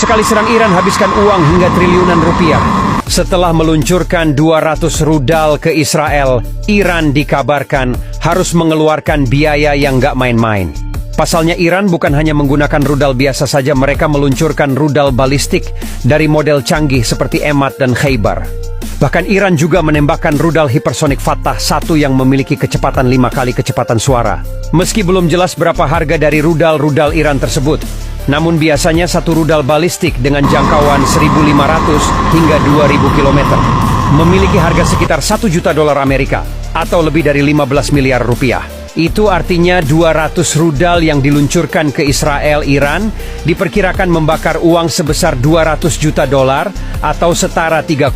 Sekali serang Iran habiskan uang hingga triliunan rupiah. Setelah meluncurkan 200 rudal ke Israel, Iran dikabarkan harus mengeluarkan biaya yang gak main-main. Pasalnya Iran bukan hanya menggunakan rudal biasa saja, mereka meluncurkan rudal balistik dari model canggih seperti Emad dan Khaybar. Bahkan Iran juga menembakkan rudal hipersonik Fatah 1 yang memiliki kecepatan 5 kali kecepatan suara. Meski belum jelas berapa harga dari rudal-rudal Iran tersebut, namun biasanya satu rudal balistik dengan jangkauan 1.500 hingga 2.000 km memiliki harga sekitar $1 juta Amerika atau lebih dari 15 miliar rupiah. Itu artinya 200 rudal yang diluncurkan ke Israel Iran diperkirakan membakar uang sebesar $200 juta atau setara 3,1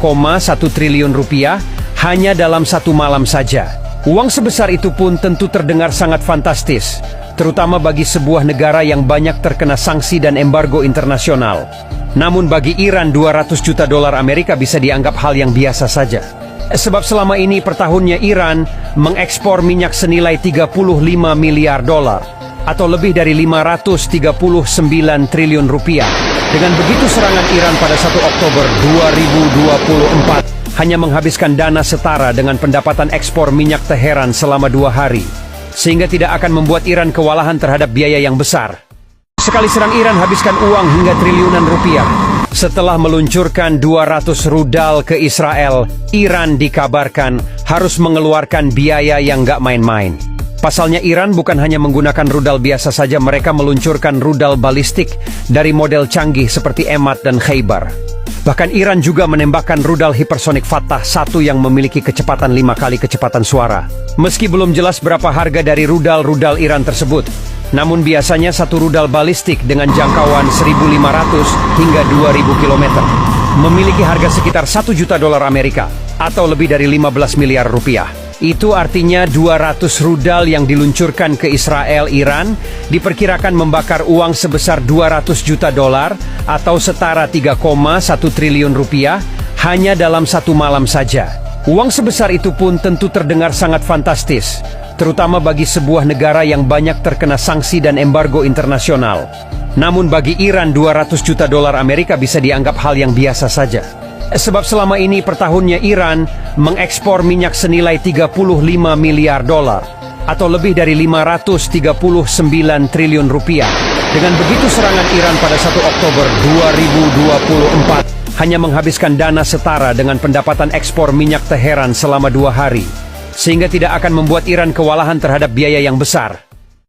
triliun rupiah hanya dalam satu malam saja. Uang sebesar itu pun tentu terdengar sangat fantastis, terutama bagi sebuah negara yang banyak terkena sanksi dan embargo internasional. Namun bagi Iran 200 juta dolar Amerika bisa dianggap hal yang biasa saja. Sebab selama ini per tahunnya Iran mengekspor minyak senilai 35 miliar dolar atau lebih dari 539 triliun rupiah. Dengan begitu serangan Iran pada 1 Oktober 2024 hanya menghabiskan dana setara dengan pendapatan ekspor minyak Teheran selama 2 hari. Sehingga tidak akan membuat Iran kewalahan terhadap biaya yang besar. Sekali serang Iran habiskan uang hingga triliunan rupiah. Setelah meluncurkan 200 rudal ke Israel, Iran dikabarkan harus mengeluarkan biaya yang gak main-main. Pasalnya Iran bukan hanya menggunakan rudal biasa saja, mereka meluncurkan rudal balistik dari model canggih seperti Emad dan Khaybar. Bahkan Iran juga menembakkan rudal hipersonik Fatah 1 yang memiliki kecepatan 5 kali kecepatan suara. Meski belum jelas berapa harga dari rudal-rudal Iran tersebut, namun biasanya satu rudal balistik dengan jangkauan 1.500 hingga 2.000 km memiliki harga sekitar $1 juta Amerika atau lebih dari 15 miliar rupiah. Itu artinya 200 rudal yang diluncurkan ke Israel Iran diperkirakan membakar uang sebesar $200 juta atau setara 3,1 triliun rupiah hanya dalam satu malam saja. Uang sebesar itu pun tentu terdengar sangat fantastis, terutama bagi sebuah negara yang banyak terkena sanksi dan embargo internasional. Namun bagi Iran 200 juta dolar Amerika bisa dianggap hal yang biasa saja. Sebab selama ini per tahunnya Iran mengekspor minyak senilai 35 miliar dolar atau lebih dari 539 triliun rupiah. Dengan begitu serangan Iran pada 1 Oktober 2024 hanya menghabiskan dana setara dengan pendapatan ekspor minyak Teheran selama 2 hari. Sehingga tidak akan membuat Iran kewalahan terhadap biaya yang besar.